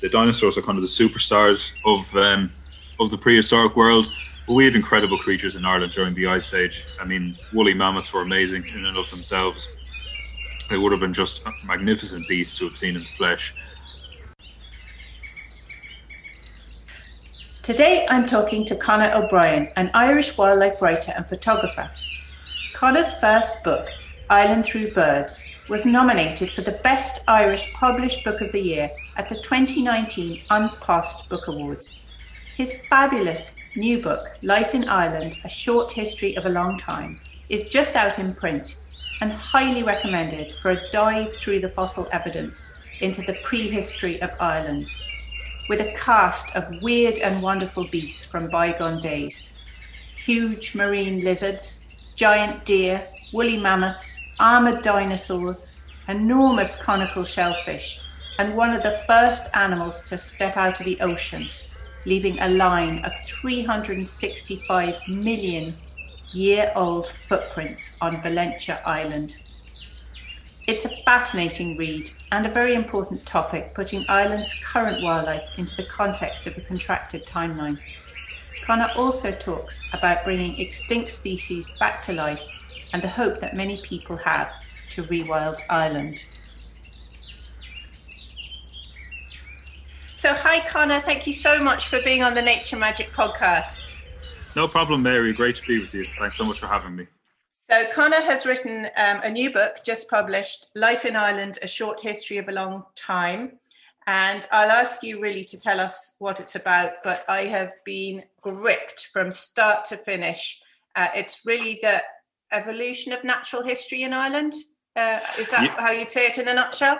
the dinosaurs are kind of the superstars of the prehistoric world. But we had incredible creatures in Ireland during the Ice Age. I mean, woolly mammoths were amazing in and of themselves. They would have been just magnificent beasts to have seen in the flesh. Today I'm talking to Conor O Brien, an Irish wildlife writer and photographer. Conor's first book, Ireland Through Birds, was nominated for the Best Irish Published Book of the Year at the 2019 Unpost Book Awards. His fabulous new book, Life in Ireland, A Short History of a Long Time, is just out in print and highly recommended for a dive through the fossil evidence into the prehistory of Ireland, with a cast of weird and wonderful beasts from bygone days. Huge marine lizards, giant deer, woolly mammoths, armoured dinosaurs, enormous conical shellfish, and one of the first animals to step out of the ocean, leaving a line of 365 million year-old footprints on Valencia Island. It's a fascinating read and a very important topic, putting Ireland's current wildlife into the context of a contracted timeline. Conor also talks about bringing extinct species back to life and the hope that many people have to rewild Ireland. So hi Conor, thank you so much for being on the Nature Magic podcast. No problem, Mary. Great to be with you. Thanks so much for having me. So Conor has written a new book, just published, Life in Ireland, A Short History of a Long Time. And I'll ask you really to tell us what it's about, but I have been gripped from start to finish. It's really the evolution of natural history in Ireland. Is that how you'd say it in a nutshell?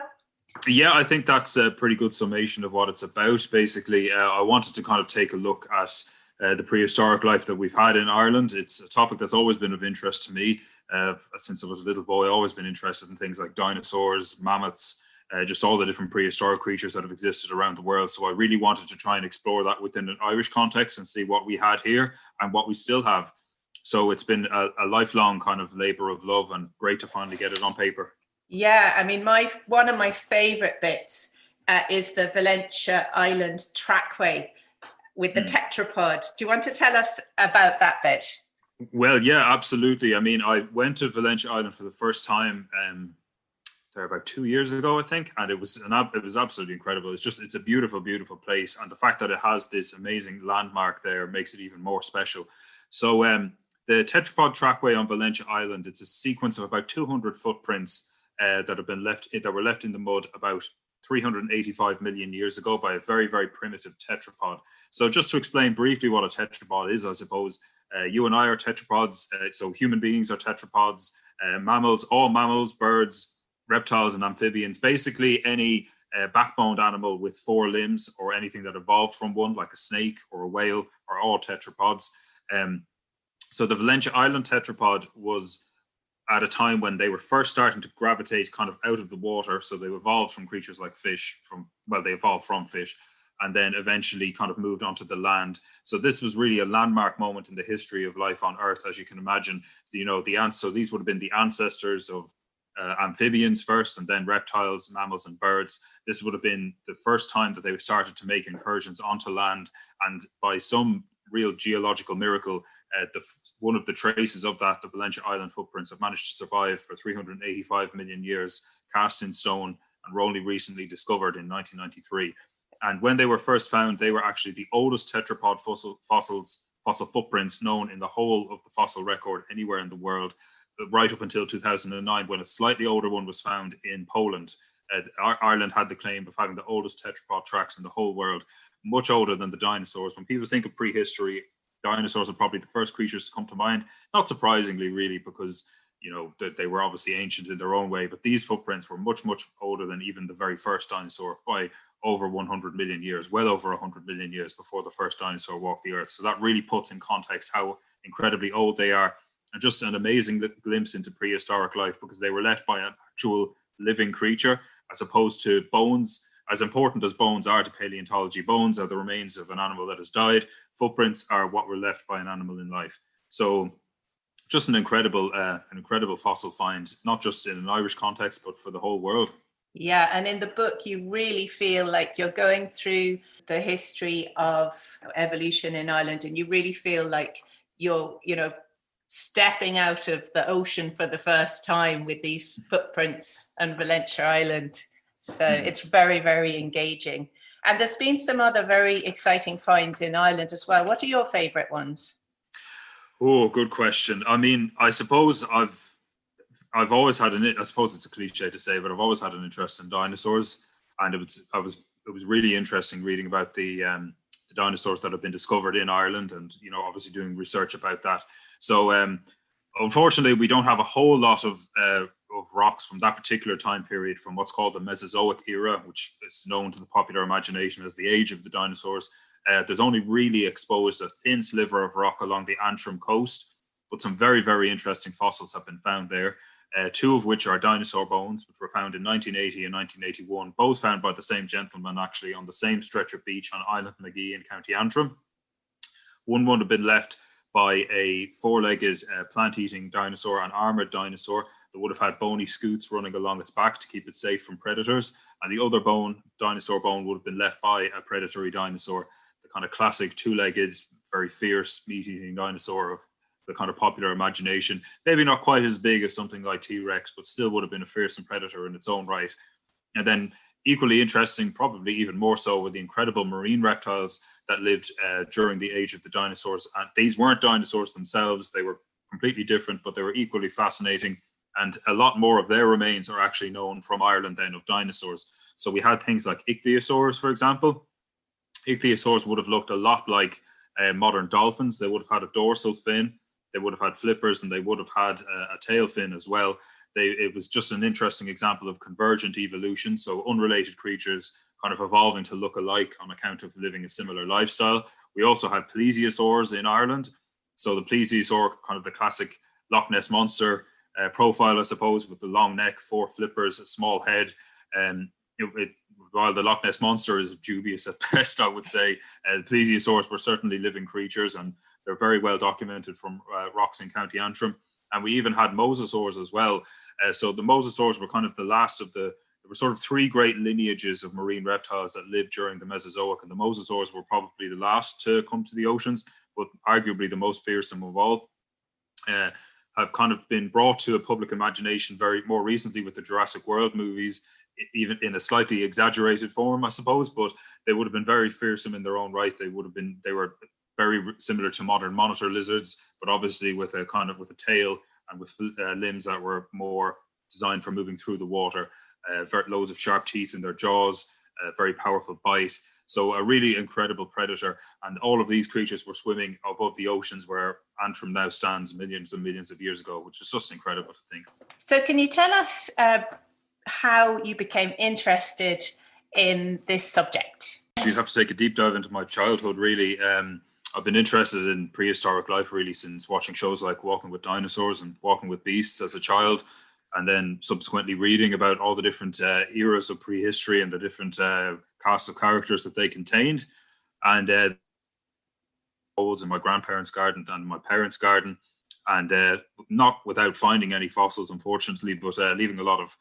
Yeah, I think that's a pretty good summation of what it's about. Basically, I wanted to kind of take a look at the prehistoric life that we've had in Ireland. It's a topic that's always been of interest to me. Since I was a little boy, I've always been interested in things like dinosaurs, mammoths, just all the different prehistoric creatures that have existed around the world. So I really wanted to try and explore that within an Irish context and see what we had here and what we still have. So it's been a lifelong kind of labor of love, and great to finally get it on paper. Yeah, I mean, one of my favourite bits is the Valencia Island Trackway with the tetrapod. Do you want to tell us about that bit? Well, yeah, absolutely. I mean, I went to Valencia Island for the first time there about 2 years ago, I think, and it was absolutely incredible. It's a beautiful, beautiful place, and the fact that it has this amazing landmark there makes it even more special. So the tetrapod trackway on Valencia Island, it's a sequence of about 200 footprints that were left in the mud about 385 million years ago by a very, very primitive tetrapod. So just to explain briefly what a tetrapod is, I suppose, you and I are tetrapods, so human beings are tetrapods, all mammals, birds, reptiles and amphibians, basically any backboned animal with 4 limbs or anything that evolved from one, like a snake or a whale, are all tetrapods. So the Valencia Island tetrapod was at a time when they were first starting to gravitate kind of out of the water. So they evolved from creatures like fish, they evolved from fish, and then eventually kind of moved onto the land. So this was really a landmark moment in the history of life on Earth, as you can imagine. So these would have been the ancestors of amphibians first, and then reptiles, mammals, and birds. This would have been the first time that they started to make incursions onto land, and by some real geological miracle, one of the traces of that, the Valencia Island footprints, have managed to survive for 385 million years, cast in stone, and were only recently discovered in 1993. And when they were first found, they were actually the oldest tetrapod fossil footprints known in the whole of the fossil record anywhere in the world, right up until 2009, when a slightly older one was found in Poland. Ireland had the claim of having the oldest tetrapod tracks in the whole world, much older than the dinosaurs. When people think of prehistory, dinosaurs are probably the first creatures to come to mind. Not surprisingly, really, because they were obviously ancient in their own way. But these footprints were much, much older than even the very first dinosaur by over 100 million years, well over 100 million years before the first dinosaur walked the earth. So that really puts in context how incredibly old they are, and just an amazing glimpse into prehistoric life, because they were left by an actual living creature, as opposed to bones. As important as bones are to paleontology, bones are the remains of an animal that has died. Footprints are what were left by an animal in life. So just an incredible fossil find, not just in an Irish context, but for the whole world. Yeah, and in the book, you really feel like you're going through the history of evolution in Ireland, and you really feel like you're, stepping out of the ocean for the first time with these footprints on Valencia Island. So it's very, very engaging. And there's been some other very exciting finds in Ireland as well. What are your favourite ones? Oh, good question. I mean, I suppose I've always had I suppose it's a cliche to say, but I've always had an interest in dinosaurs, and it was really interesting reading about the dinosaurs that have been discovered in Ireland, and obviously doing research about that. So unfortunately, we don't have a whole lot of rocks from that particular time period, from what's called the Mesozoic era, which is known to the popular imagination as the age of the dinosaurs. There's only really exposed a thin sliver of rock along the Antrim coast, but some very, very interesting fossils have been found there. Two of which are dinosaur bones, which were found in 1980 and 1981, both found by the same gentleman, actually, on the same stretch of beach on Island Magee in County Antrim. One would have been left by a four-legged plant-eating dinosaur, an armored dinosaur that would have had bony scoots running along its back to keep it safe from predators. And the other dinosaur bone, would have been left by a predatory dinosaur, the kind of classic two-legged, very fierce, meat-eating dinosaur of the kind of popular imagination. Maybe not quite as big as something like T-Rex, but still would have been a fearsome predator in its own right. And then equally interesting, probably even more so, were the incredible marine reptiles that lived during the age of the dinosaurs. And these weren't dinosaurs themselves. They were completely different, but they were equally fascinating. And a lot more of their remains are actually known from Ireland than of dinosaurs. So we had things like ichthyosaurs, for example. Ichthyosaurs would have looked a lot like modern dolphins. They would have had a dorsal fin, they would have had flippers, and they would have had a tail fin as well. It was just an interesting example of convergent evolution. So unrelated creatures kind of evolving to look alike on account of living a similar lifestyle. We also had plesiosaurs in Ireland. So the plesiosaur, kind of the classic Loch Ness monster profile, I suppose, with the long neck, four flippers, a small head. While the Loch Ness monster is dubious at best, I would say, plesiosaurs were certainly living creatures, and they're very well documented from rocks in County Antrim. And we even had mosasaurs as well. So the mosasaurs were kind of the last of there were sort of three great lineages of marine reptiles that lived during the Mesozoic, and the mosasaurs were probably the last to come to the oceans, but arguably the most fearsome of all. Have kind of been brought to a public imagination very more recently with the Jurassic World movies, even in a slightly exaggerated form, I suppose, but they would have been very fearsome in their own right. They were very similar to modern monitor lizards, but obviously with a tail and with limbs that were more designed for moving through the water. Loads of sharp teeth in their jaws, very powerful bite. So a really incredible predator. And all of these creatures were swimming above the oceans where Antrim now stands millions and millions of years ago, which is just incredible to think. So can you tell us how you became interested in this subject? You'd have to take a deep dive into my childhood, really. I've been interested in prehistoric life really since watching shows like Walking with Dinosaurs and Walking with Beasts as a child, and then subsequently reading about all the different eras of prehistory and the different casts of characters that they contained. And holes in my grandparents' garden and my parents' garden, and not without finding any fossils, unfortunately, but leaving a lot of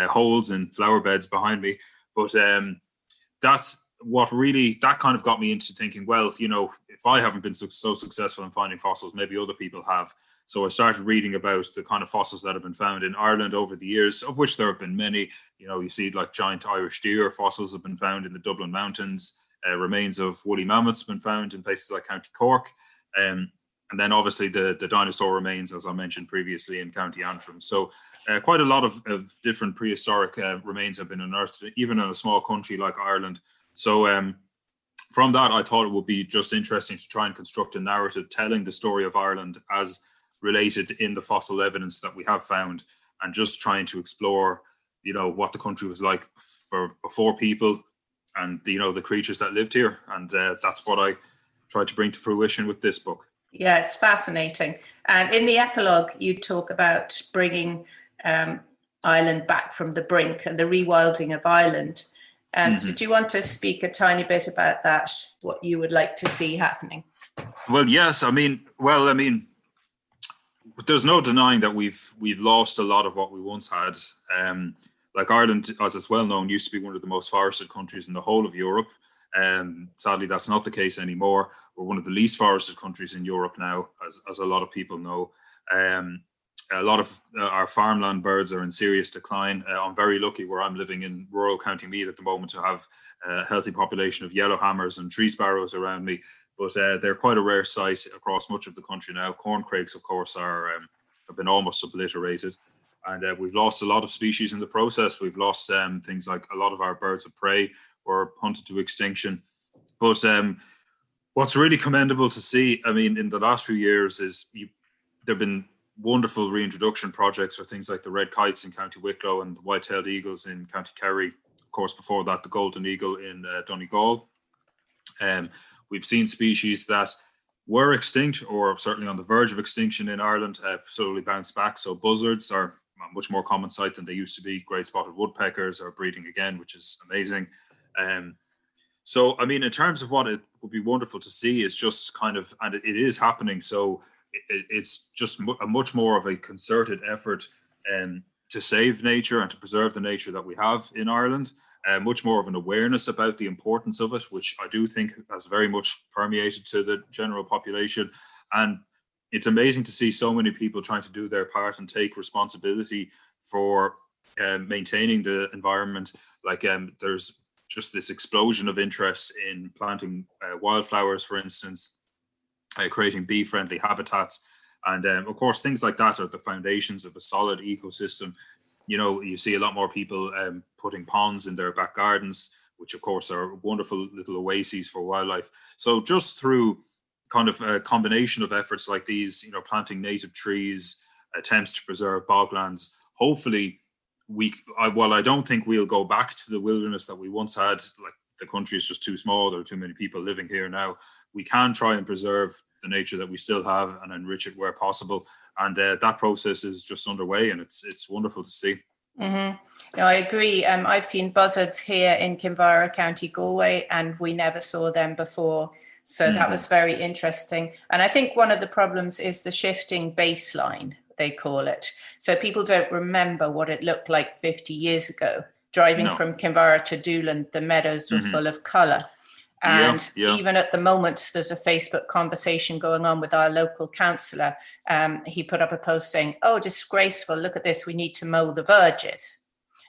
holes in flower beds behind me. But that's that kind of got me into thinking, well, if I haven't been so successful in finding fossils, maybe other people have. So I started reading about the kind of fossils that have been found in Ireland over the years, of which there have been many. You see like giant Irish deer fossils have been found in the Dublin Mountains. Remains of woolly mammoths have been found in places like County Cork. And then obviously the dinosaur remains, as I mentioned previously, in County Antrim. So quite a lot of different prehistoric remains have been unearthed, even in a small country like Ireland. So from that, I thought it would be just interesting to try and construct a narrative telling the story of Ireland as related in the fossil evidence that we have found, and just trying to explore, what the country was like before people and, the creatures that lived here. And that's what I tried to bring to fruition with this book. Yeah, it's fascinating. And in the epilogue, you talk about bringing Ireland back from the brink and the rewilding of Ireland. So do you want to speak a tiny bit about that, what you would like to see happening? Well, yes. I mean, there's no denying that we've lost a lot of what we once had. like Ireland, as it's well known, used to be one of the most forested countries in the whole of Europe. Sadly, that's not the case anymore. We're one of the least forested countries in Europe now, as a lot of people know. A lot of our farmland birds are in serious decline. I'm very lucky where I'm living in rural County Meath at the moment to have a healthy population of yellowhammers and tree sparrows around me. But they're quite a rare sight across much of the country now. Corncrakes, of course, have been almost obliterated. And we've lost a lot of species in the process. We've lost things like a lot of our birds of prey were hunted to extinction. But what's really commendable to see, I mean, in the last few years is there have been wonderful reintroduction projects for things like the red kites in County Wicklow and the white-tailed eagles in County Kerry. Of course, before that, the golden eagle in Donegal. We've seen species that were extinct or certainly on the verge of extinction in Ireland slowly bounce back. So buzzards are a much more common sight than they used to be. Great spotted woodpeckers are breeding again, which is amazing. So, I mean, in terms of what it would be wonderful to see is just kind of, and it is happening. So it's just a much more of a concerted effort to save nature and to preserve the nature that we have in Ireland. Much more of an awareness about the importance of it, which I do think has very much permeated to the general population. And it's amazing to see so many people trying to do their part and take responsibility for maintaining the environment. Like there's just this explosion of interest in planting wildflowers, for instance, creating bee-friendly habitats. And of course, things like that are the foundations of a solid ecosystem. You know, you see a lot more people putting ponds in their back gardens, which of course are wonderful little oases for wildlife. So just through kind of a combination of efforts like these, you know, planting native trees, attempts to preserve boglands, hopefully while I don't think we'll go back to the wilderness that we once had, like the country is just too small, there are too many people living here now, we can try and preserve the nature that we still have and enrich it where possible. And that process is just underway, and it's wonderful to see. Mm-hmm. No, I agree. I've seen buzzards here in Kinvara, County Galway, and we never saw them before. So that was very interesting. And I think one of the problems is the shifting baseline, they call it. So people don't remember what it looked like 50 years ago. Driving from Kinvara to Doolan, the meadows were full of colour. And even at the moment, there's a Facebook conversation going on with our local councillor. He put up a post saying, "Oh, disgraceful, look at this, we need to mow the verges."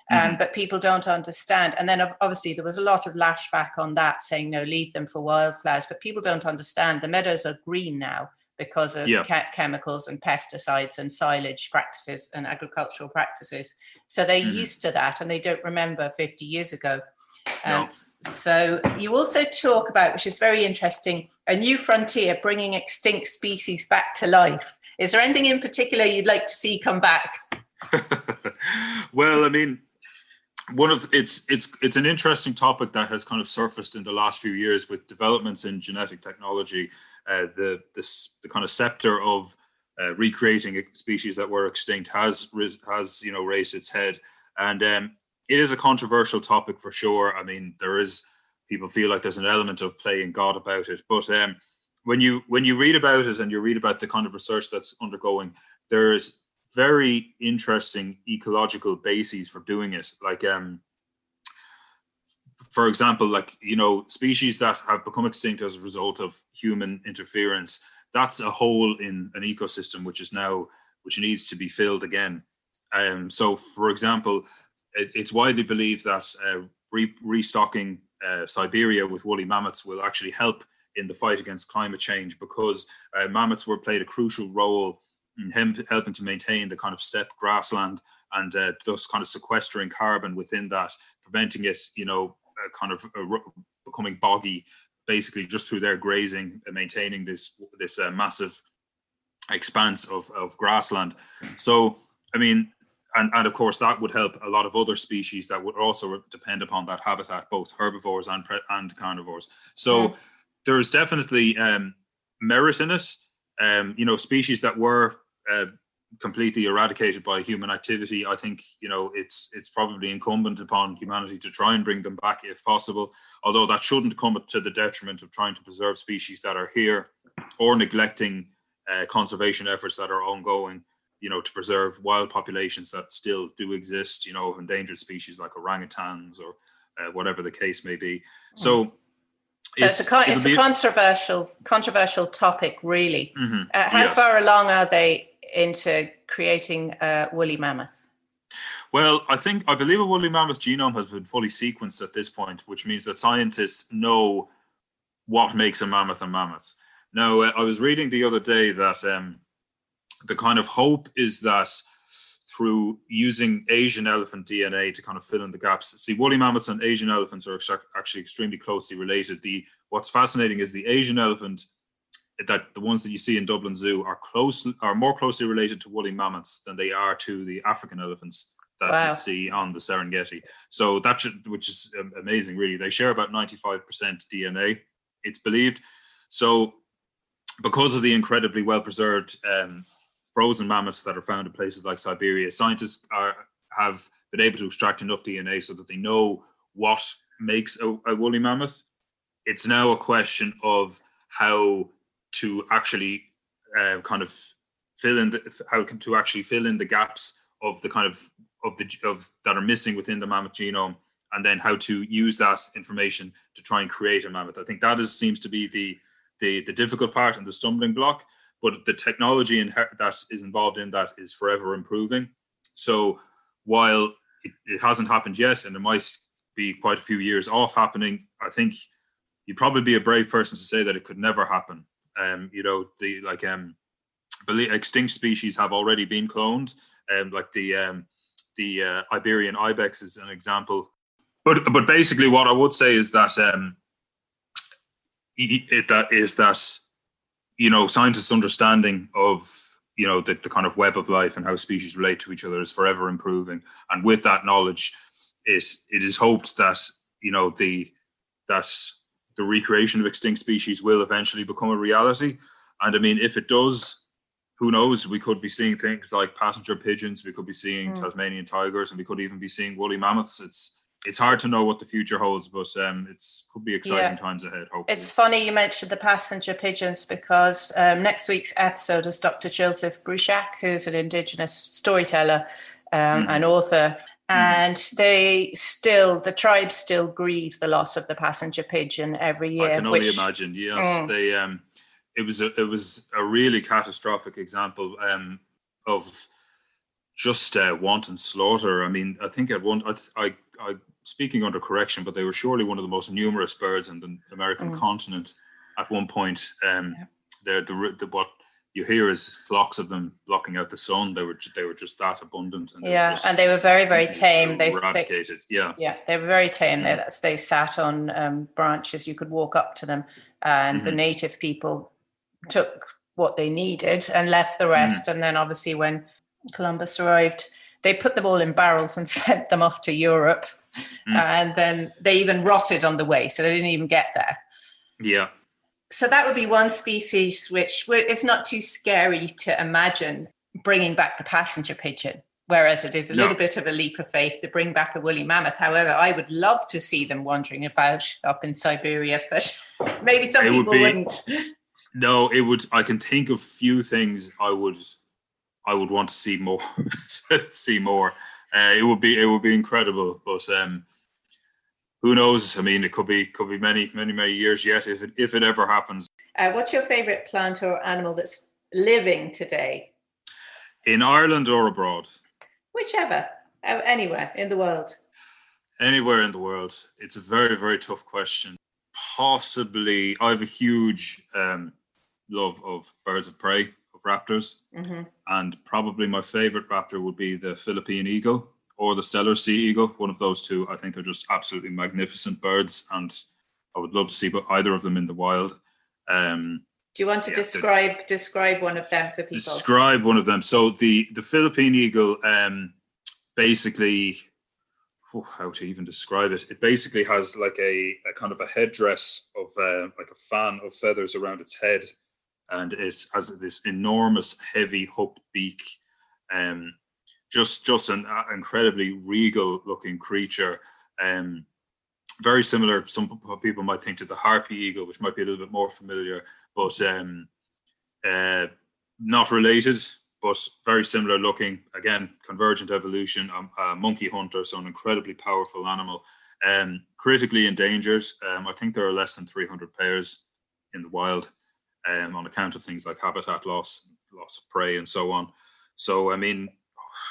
But people don't understand. And then obviously there was a lot of lashback on that, saying, no, leave them for wildflowers. But people don't understand. The meadows are green now because of chemicals and pesticides and silage practices and agricultural practices. So they're used to that, and they don't remember 50 years ago. So you also talk about, which is very interesting, a new frontier, bringing extinct species back to life. Is there anything in particular you'd like to see come back? Well, I mean, it's an interesting topic that has kind of surfaced in the last few years with developments in genetic technology. The kind of scepter of recreating species that were extinct has raised its head, and it is a controversial topic for sure. I mean, people feel like there's an element of playing God about it, but when you read about it and you read about the kind of research that's undergoing, there's very interesting ecological bases for doing it. Like, for example, like, you know, species that have become extinct as a result of human interference, that's a hole in an ecosystem which needs to be filled again. So, for example, it's widely believed that restocking Siberia with woolly mammoths will actually help in the fight against climate change, because mammoths played a crucial role in helping to maintain the kind of steppe grassland and thus kind of sequestering carbon within that, preventing it, you know, becoming boggy, basically just through their grazing and maintaining this massive expanse of grassland. So, I mean, and of course that would help a lot of other species that would also depend upon that habitat, both herbivores and carnivores. So there's definitely merit in it. You know, species that were completely eradicated by human activity, I think, you know, it's probably incumbent upon humanity to try and bring them back if possible, although that shouldn't come to the detriment of trying to preserve species that are here or neglecting conservation efforts that are ongoing. to preserve wild populations that still do exist, of endangered species like orangutans or whatever the case may be. So it's a controversial topic, really. How yes. far along are they into creating a woolly mammoth? Well, I believe a woolly mammoth genome has been fully sequenced at this point, which means that scientists know what makes a mammoth a mammoth. Now, I was reading the other day that the kind of hope is that through using Asian elephant DNA to kind of fill in the gaps. See, woolly mammoths and Asian elephants are actually extremely closely related. What's fascinating is the Asian elephant, that the ones that you see in Dublin Zoo are more closely related to woolly mammoths than they are to the African elephants that you see on the Serengeti. So which is amazing, really. They share about 95% DNA, it's believed. So because of the incredibly well-preserved frozen mammoths that are found in places like Siberia, scientists have been able to extract enough DNA so that they know what makes a woolly mammoth. It's now a question of how to actually kind of fill in the gaps of the kind of that are missing within the mammoth genome, and then how to use that information to try and create a mammoth. I think that seems to be the difficult part and the stumbling block, but the technology that is involved in that is forever improving. So while it hasn't happened yet, and it might be quite a few years off happening, I think you'd probably be a brave person to say that it could never happen. Extinct species have already been cloned, like the Iberian ibex is an example. But basically, what I would say is that scientists' understanding of the kind of web of life and how species relate to each other is forever improving. And with that knowledge, it is hoped that the recreation of extinct species will eventually become a reality. And I mean, if it does, who knows? We could be seeing things like passenger pigeons. We could be seeing Tasmanian tigers, and we could even be seeing woolly mammoths. It's hard to know what the future holds, but could be exciting times ahead, hopefully. It's funny you mentioned the passenger pigeons, because next week's episode is Dr. Joseph Bruchac, who's an Indigenous storyteller and author. And the tribes still grieve the loss of the passenger pigeon every year. I can only imagine. Yes, it was a really catastrophic example of just wanton slaughter. I mean, I think I speaking under correction, but they were surely one of the most numerous birds in the American continent at one point. What you hear is flocks of them blocking out the sun. They were just that abundant. And and they were very, very tame. They eradicated. They were very tame. They sat on branches. You could walk up to them, and the native people took what they needed and left the rest. And then obviously when Columbus arrived, they put them all in barrels and sent them off to Europe. And then they even rotted on the way, so they didn't even get there. Yeah. So that would be one species which it's not too scary to imagine bringing back the passenger pigeon, whereas it is a little bit of a leap of faith to bring back a woolly mammoth. However, I would love to see them wandering about up in Siberia, but maybe some people wouldn't. No, it would. I can think of few things I would want to see more. It would be incredible, but who knows? I mean, it could be many years yet if it ever happens. What's your favorite plant or animal that's living today? In Ireland or abroad? Whichever, anywhere in the world. Anywhere in the world. It's a very, very tough question. Possibly, I have a huge love of birds of prey, of raptors, and probably my favorite raptor would be the Philippine eagle or the Steller sea eagle. One of those two, I think, are just absolutely magnificent birds, and I would love to see either of them in the wild. Do you want to describe one of them for people? Describe one of them. So the Philippine eagle, basically, how to even describe it? It basically has like a kind of a headdress of like a fan of feathers around its head, and it has this enormous, heavy hooked beak. Just an incredibly regal-looking creature. Very similar, some people might think, to the harpy eagle, which might be a little bit more familiar, but not related. but very similar looking. Again, convergent evolution, a monkey hunter, so an incredibly powerful animal. Critically endangered. I think there are less than 300 pairs in the wild, on account of things like habitat loss of prey, and so on. So, I mean,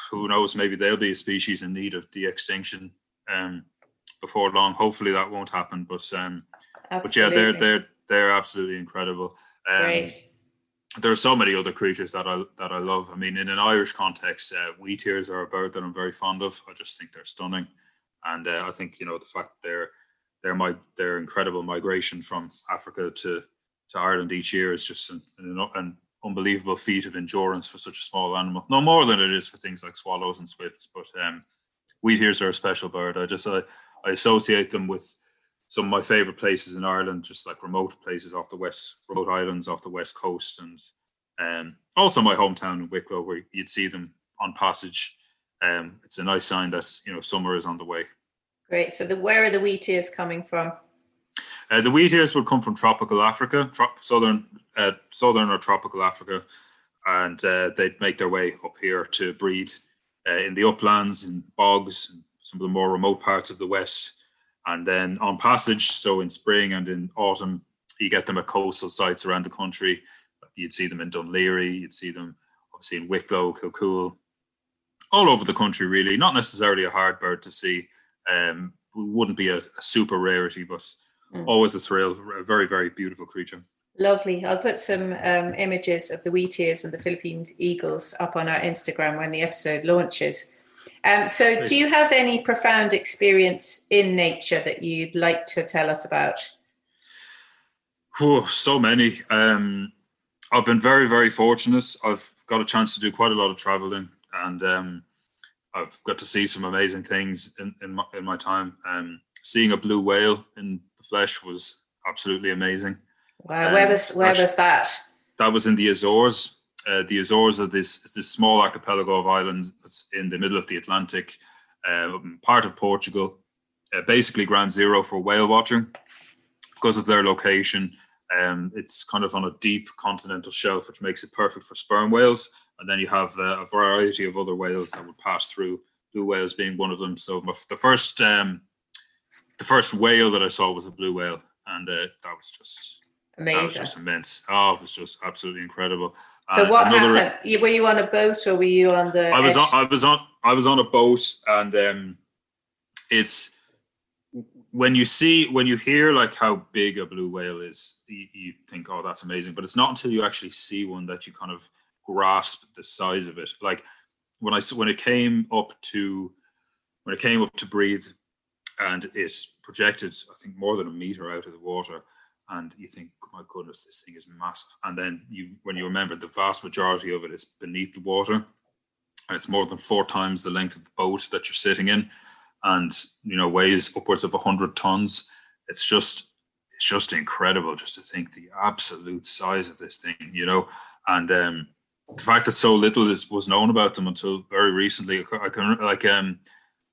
who knows? Maybe they'll be a species in need of de-extinction before long. Hopefully, that won't happen. But yeah, they're absolutely incredible. Great. There are so many other creatures that I love. I mean, in an Irish context, wheatears are a bird that I'm very fond of. I just think they're stunning, and I think the fact their incredible migration from Africa to Ireland each year is just an unbelievable feat of endurance for such a small animal. No more than it is for things like swallows and swifts, but wheatears are a special bird. I associate them with some of my favorite places in Ireland, just like remote places remote islands off the west coast, and also my hometown in Wicklow, where you'd see them on passage. It's a nice sign that summer is on the way. Great. So where are the wheatears coming from? The wheatears will come from tropical Africa, southern or tropical Africa, and they'd make their way up here to breed in the uplands, in bogs, and some of the more remote parts of the west. And then on passage, so in spring and in autumn, you get them at coastal sites around the country. You'd see them in Dunleary, you'd see them obviously in Wicklow, Kilcoole, all over the country, really. Not necessarily a hard bird to see. Wouldn't be a super rarity, but always a thrill. A very, very beautiful creature. Lovely. I'll put some images of the wheatears and the Philippine eagles up on our Instagram when the episode launches. So do you have any profound experience in nature that you'd like to tell us about? Oh, so many. I've been very, very fortunate. I've got a chance to do quite a lot of traveling, and I've got to see some amazing things in my time. Seeing a blue whale in the flesh was absolutely amazing. Wow, where was that? That was in the Azores. The Azores are this small archipelago of islands that's in the middle of the Atlantic, part of Portugal, basically ground zero for whale watching because of their location. It's kind of on a deep continental shelf, which makes it perfect for sperm whales. And then you have a variety of other whales that would pass through, blue whales being one of them. So the first whale that I saw was a blue whale, and that was just amazing. That was just immense. Oh, it was just absolutely incredible. So what happened? Were you on a boat or were you on the? I was on a boat, and it's when you hear like how big a blue whale is, you think, oh, that's amazing. But it's not until you actually see one that you kind of grasp the size of it. Like when it came up to breathe, and it's projected, I think, more than a meter out of the water. And you think, oh my goodness, this thing is massive. And then when you remember the vast majority of it is beneath the water, and it's more than 4 times the length of the boat that you're sitting in, and weighs upwards of 100 tons. It's just incredible just to think the absolute size of this thing, and the fact that so little was known about them until very recently.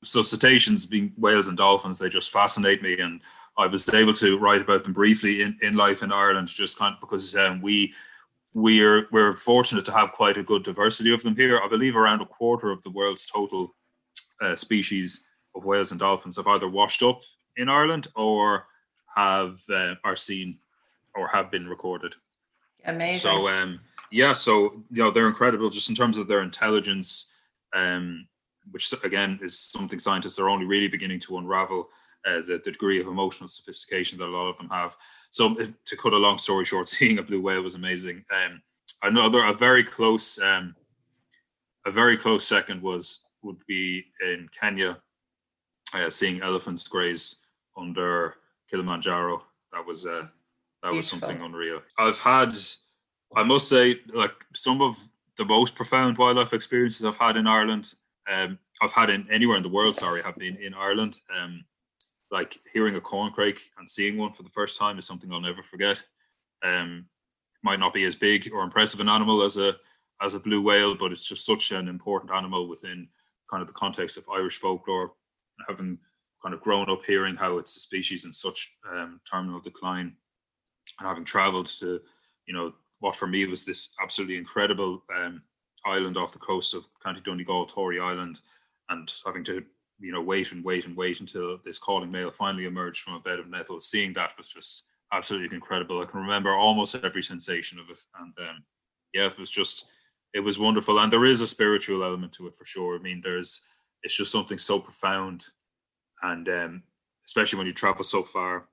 So cetaceans, being whales and dolphins, they just fascinate me, and I was able to write about them briefly in Life in Ireland, just kind of because we're fortunate to have quite a good diversity of them here. I believe around a quarter of the world's total species of whales and dolphins have either washed up in Ireland or are seen or have been recorded. Amazing. So they're incredible just in terms of their intelligence, which again is something scientists are only really beginning to unravel. The degree of emotional sophistication that a lot of them have. So to cut a long story short, seeing a blue whale was amazing. A very close second would be in Kenya, seeing elephants graze under Kilimanjaro. That was something unreal. I must say, like, some of the most profound wildlife experiences I've had in Ireland. I've had in anywhere in the world. Have been in Ireland. Like hearing a corncrake and seeing one for the first time is something I'll never forget. Might not be as big or impressive an animal as a blue whale, but it's just such an important animal within kind of the context of Irish folklore. Having kind of grown up hearing how it's a species in such terminal decline, and having travelled to, what for me was this absolutely incredible island off the coast of County Donegal, Tory Island, and having to wait until this calling male finally emerged from a bed of nettles. Seeing that was just absolutely incredible. I can remember almost every sensation of it, and it was wonderful. And there is a spiritual element to it for sure. I mean, it's just something so profound, and especially when you travel so far.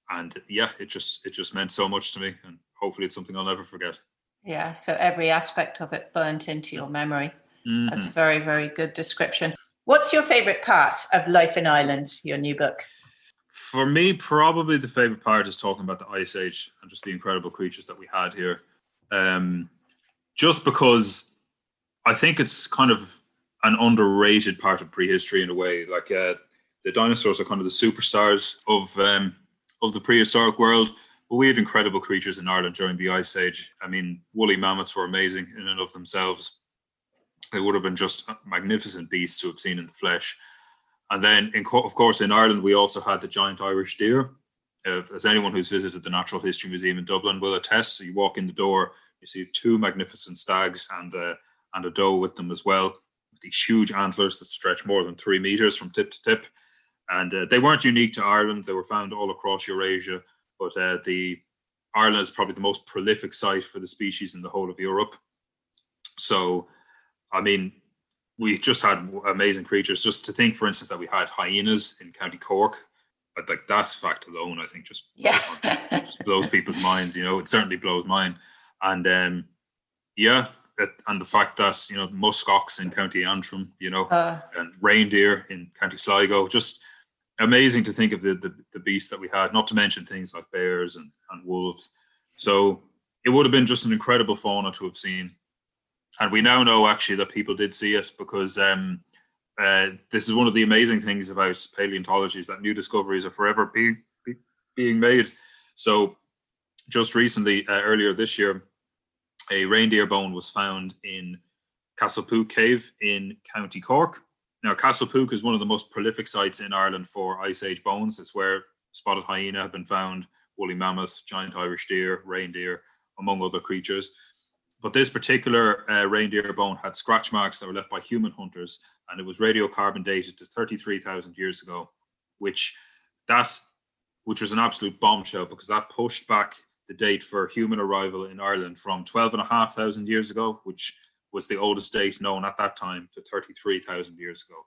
And it just meant so much to me, and hopefully it's something I'll never forget. Yeah, so every aspect of it burnt into your memory. Mm-hmm. That's a very, very good description. What's your favourite part of Life in Ireland, your new book? For me, probably the favourite part is talking about the Ice Age and just the incredible creatures that we had here. Just because I think it's kind of an underrated part of prehistory in a way. Like the dinosaurs are kind of the superstars of the prehistoric world. But we had incredible creatures in Ireland during the Ice Age. I mean, woolly mammoths were amazing in and of themselves. They would have been just magnificent beasts to have seen in the flesh. And then, of course, in Ireland, we also had the giant Irish deer. As anyone who's visited the Natural History Museum in Dublin will attest, so you walk in the door, you see two magnificent stags and a doe with them as well, with these huge antlers that stretch more than 3 meters from tip to tip. And they weren't unique to Ireland. They were found all across Eurasia. But Ireland is probably the most prolific site for the species in the whole of Europe. So, I mean, we just had amazing creatures. Just to think, for instance, that we had hyenas in County Cork, but like that fact alone, I think just blows people's minds. It certainly blows mine. And and the fact that muskox in County Antrim, and reindeer in County Sligo, just amazing to think of the beasts that we had, not to mention things like bears and wolves. So it would have been just an incredible fauna to have seen. And we now know actually that people did see it, because this is one of the amazing things about paleontology, is that new discoveries are forever being made. So just recently, earlier this year, a reindeer bone was found in Castlepook Cave in County Cork. Now, Castlepook is one of the most prolific sites in Ireland for Ice Age bones. It's where spotted hyena have been found, woolly mammoths, giant Irish deer, reindeer, among other creatures. But this particular reindeer bone had scratch marks that were left by human hunters, and it was radiocarbon dated to 33,000 years ago, which was an absolute bombshell, because that pushed back the date for human arrival in Ireland from 12,500 years ago, which was the oldest date known at that time, to 33,000 years ago.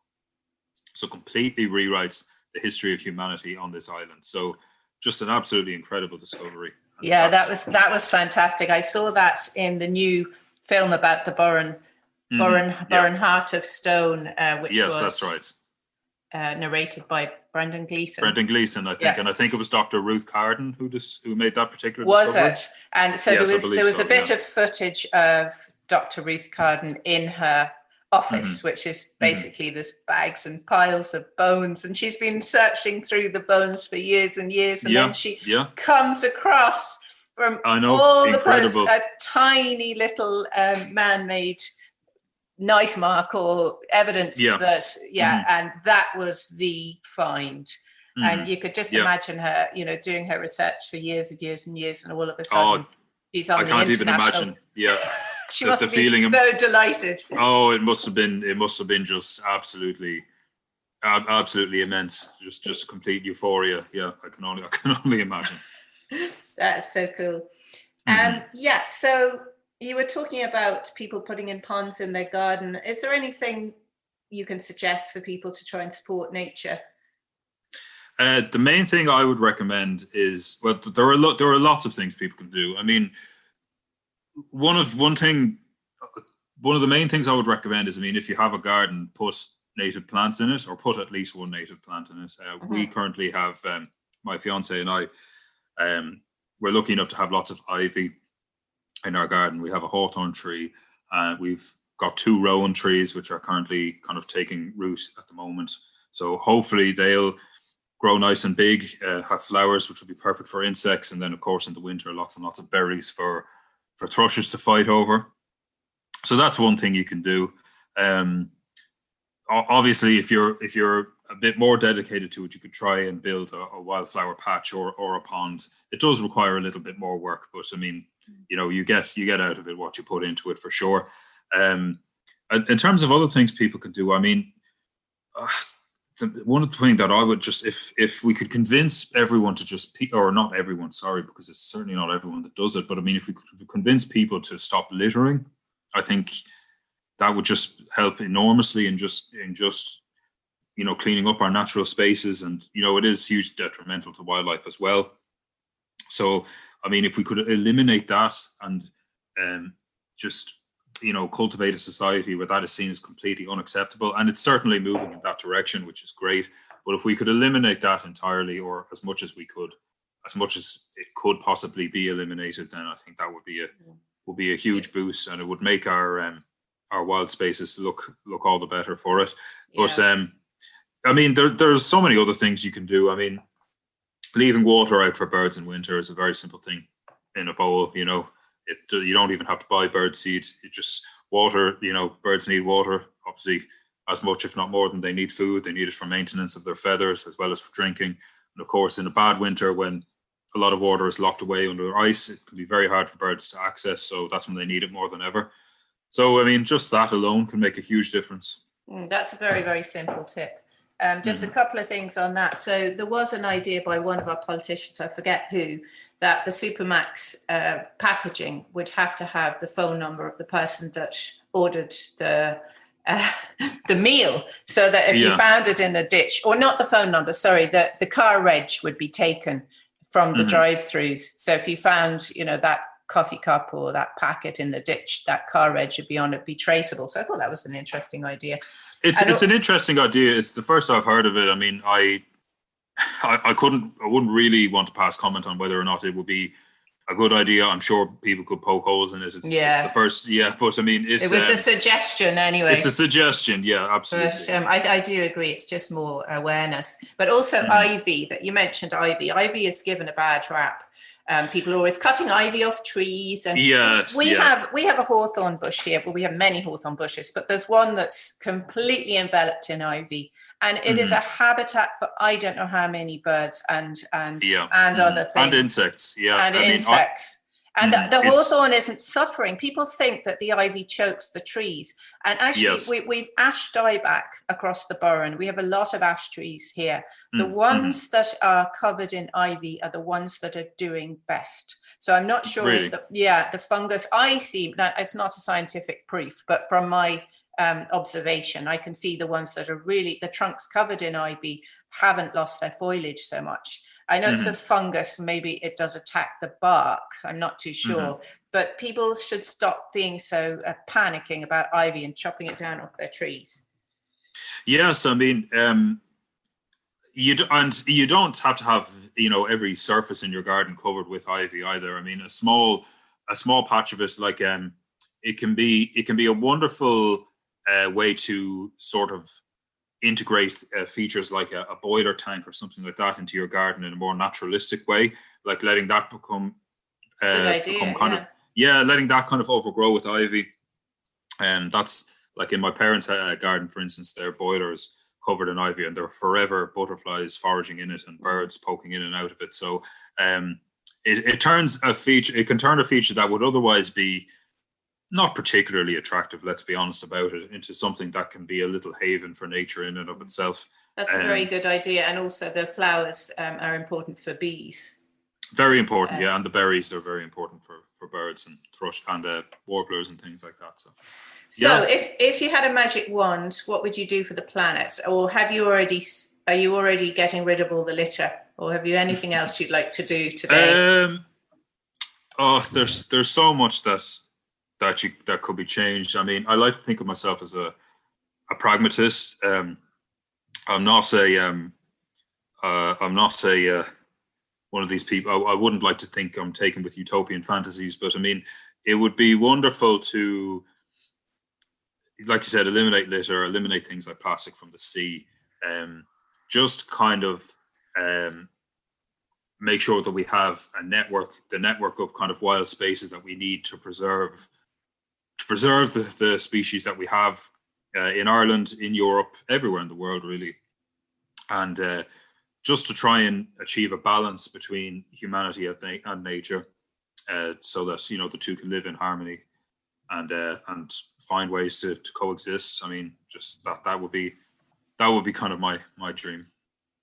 So completely rewrites the history of humanity on this island. So just an absolutely incredible discovery. And yeah, that was fantastic. I saw that in the new film about the Burren Heart of Stone, which was that's right. Narrated by Brendan Gleeson. I think, and I think it was Dr. Ruth Carden who made that particular discovery. Was it? And so there was a bit of footage of Dr. Ruth Carden in her office, which is basically there's bags and piles of bones, and she's been searching through the bones for years and years, and then she comes across from all the bones a tiny little man-made knife mark or evidence and that was the find. And you could just imagine her, doing her research for years and years and years, and all of a sudden she's on the international. I can't even imagine. Yeah. She must have been so delighted. Oh, it must have been just absolutely immense. Just complete euphoria. Yeah, I can only imagine. That's so cool. So you were talking about people putting in ponds in their garden. Is there anything you can suggest for people to try and support nature? The main thing I would recommend is, well, there are lots of things people can do. I mean, one of the main things I would recommend is, if you have a garden, put native plants in it, or put at least one native plant in it. We currently have, my fiance and I, we're lucky enough to have lots of ivy in our garden. We have a hawthorn tree. We've got 2 rowan trees, which are currently kind of taking root at the moment. So hopefully they'll grow nice and big, have flowers, which will be perfect for insects. And then, of course, in the winter, lots and lots of berries for thrushes to fight over. So that's one thing you can do. Obviously, if you're a bit more dedicated to it, you could try and build a wildflower patch or a pond. It does require a little bit more work, but I mean, you get out of it what you put into it for sure. In terms of other things people can do, I mean, one of the things that I would just, if we could convince everyone to just, or not everyone, sorry, because it's certainly not everyone that does it, but I mean, if we could convince people to stop littering, I think that would just help enormously in just cleaning up our natural spaces. And, it is hugely detrimental to wildlife as well. So, I mean, if we could eliminate that and just, cultivate a society where that is seen as completely unacceptable, and it's certainly moving in that direction, which is great. But if we could eliminate that entirely, or as much as it could possibly be eliminated, then I think that would be a huge boost, and it would make our wild spaces look all the better for it. Yeah. But I mean, there's so many other things you can do. I mean, leaving water out for birds in winter is a very simple thing in a bowl. You don't even have to buy bird seed. You just water. Birds need water, obviously, as much, if not more, than they need food. They need it for maintenance of their feathers as well as for drinking. And of course, in a bad winter, when a lot of water is locked away under ice, it can be very hard for birds to access. So that's when they need it more than ever. So, I mean, just that alone can make a huge difference. That's a very, very simple tip. Just a couple of things on that. So there was an idea by one of our politicians, I forget who, that the Supermax packaging would have to have the phone number of the person that ordered the meal, so that if you found it in a ditch, or not the phone number, sorry, the car reg would be taken from the drive-throughs. So if you found, that coffee cup or that packet in the ditch, that car reg would be on it, be traceable. So I thought that was an interesting idea. It's an interesting idea. It's the first I've heard of it. I mean, I wouldn't really want to pass comment on whether or not it would be a good idea. I'm sure people could poke holes in it. It's the first, but I mean, it was a suggestion anyway. It's a suggestion, yeah, absolutely. But, I do agree. It's just more awareness, but also ivy. That you mentioned ivy. Ivy is given a bad rap. People are always cutting ivy off trees, and we have a hawthorn bush here. Well, we have many hawthorn bushes, but there's one that's completely enveloped in ivy, and it is a habitat for I don't know how many birds and other things, and insects, insects. And the hawthorn isn't suffering. People think that the ivy chokes the trees. And actually, we've ash dieback across the Burren. We have a lot of ash trees here. The ones that are covered in ivy are the ones that are doing best. So I'm not sure if the fungus I see, that it's not a scientific proof, but from my observation, I can see the ones that are really, the trunks covered in ivy haven't lost their foliage so much. I know it's a fungus, maybe it does attack the bark, I'm not too sure, but people should stop being so panicking about ivy and chopping it down off their trees. Yes, I mean, you don't have to have, every surface in your garden covered with ivy either. I mean, a small patch of it, like it can be a wonderful way to sort of integrate features like a boiler tank or something like that into your garden in a more naturalistic way, like letting that become letting that kind of overgrow with ivy. And that's like in my parents' garden, for instance, their boiler is covered in ivy, and there are forever butterflies foraging in it and birds poking in and out of it. So it turns a feature. It can turn a feature that would otherwise be not particularly attractive, let's be honest about it, into something that can be a little haven for nature in and of itself. That's a very good idea. And also the flowers are important for bees. Very important, and the berries are very important for birds and thrush and warblers and things like that. So if you had a magic wand, what would you do for the planet? Or are you already getting rid of all the litter? Or have you anything else you'd like to do today? There's so much that could be changed. I mean, I like to think of myself as a pragmatist. I'm not one of these people. I wouldn't like to think I'm taken with utopian fantasies, but I mean, it would be wonderful to, like you said, eliminate litter, eliminate things like plastic from the sea, just kind of make sure that we have the network of kind of wild spaces that we need to preserve the species that we have in Ireland, in Europe, everywhere in the world, really. and just to try and achieve a balance between humanity and nature, so that the two can live in harmony and find ways to coexist. I mean, just that would be kind of my dream.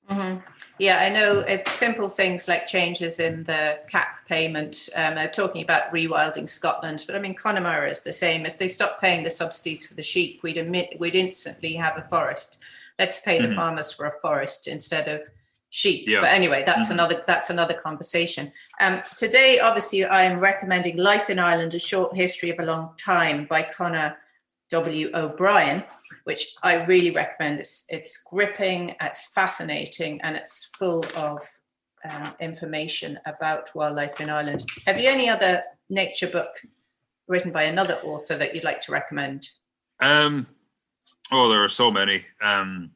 Mm-hmm. Yeah, I know if simple things like changes in the CAP payment, they're talking about rewilding Scotland, but I mean, Connemara is the same. If they stop paying the subsidies for the sheep, we'd instantly have a forest. Let's pay the farmers for a forest instead of sheep. Yeah. But anyway, that's another conversation. Today, obviously, I am recommending Life in Ireland, A Short History of a Long Time by Conor W O Brien, which I really recommend. It's gripping, it's fascinating, and it's full of information about wildlife in Ireland. Have you any other nature book written by another author that you'd like to recommend? There are so many. One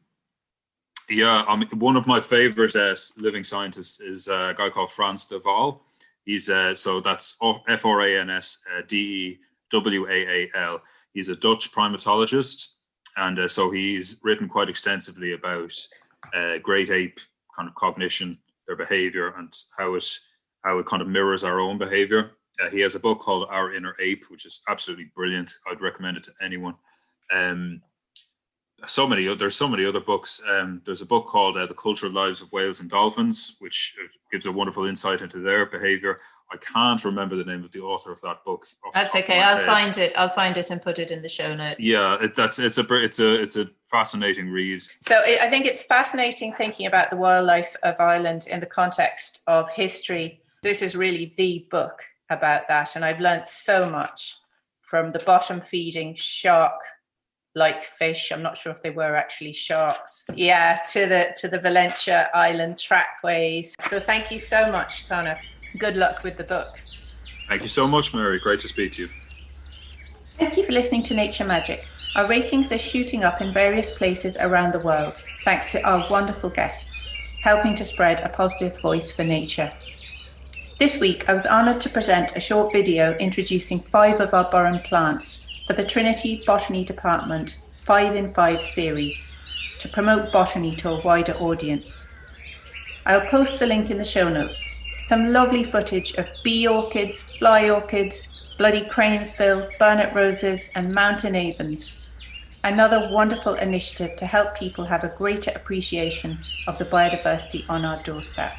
of my favorite living scientists is a guy called Frans de Waal. He's so that's Frans Dewaal. He's a Dutch primatologist, and so he's written quite extensively about great ape kind of cognition, their behavior, and how it kind of mirrors our own behavior. He has a book called Our Inner Ape, which is absolutely brilliant. I'd recommend it to anyone. There's so many other books. There's a book called The Cultural Lives of Whales and Dolphins, which gives a wonderful insight into their behavior. I can't remember the name of the author of that book. That's okay. I'll find it and put it in the show notes. Yeah, it's a fascinating read. So I think it's fascinating thinking about the wildlife of Ireland in the context of history. This is really the book about that, and I've learned so much from the bottom feeding shark-like fish. I'm not sure if they were actually sharks. Yeah, to the Valencia Island trackways. So thank you so much, Conor. Good luck with the book. Thank you so much, Mary. Great to speak to you. Thank you for listening to Nature Magic. Our ratings are shooting up in various places around the world, thanks to our wonderful guests, helping to spread a positive voice for nature. This week, I was honoured to present a short video introducing 5 of our Burren plants for the Trinity Botany Department 5 in 5 series to promote botany to a wider audience. I'll post the link in the show notes. Some lovely footage of bee orchids, fly orchids, bloody cranesbill, burnet roses and mountain avens. Another wonderful initiative to help people have a greater appreciation of the biodiversity on our doorstep.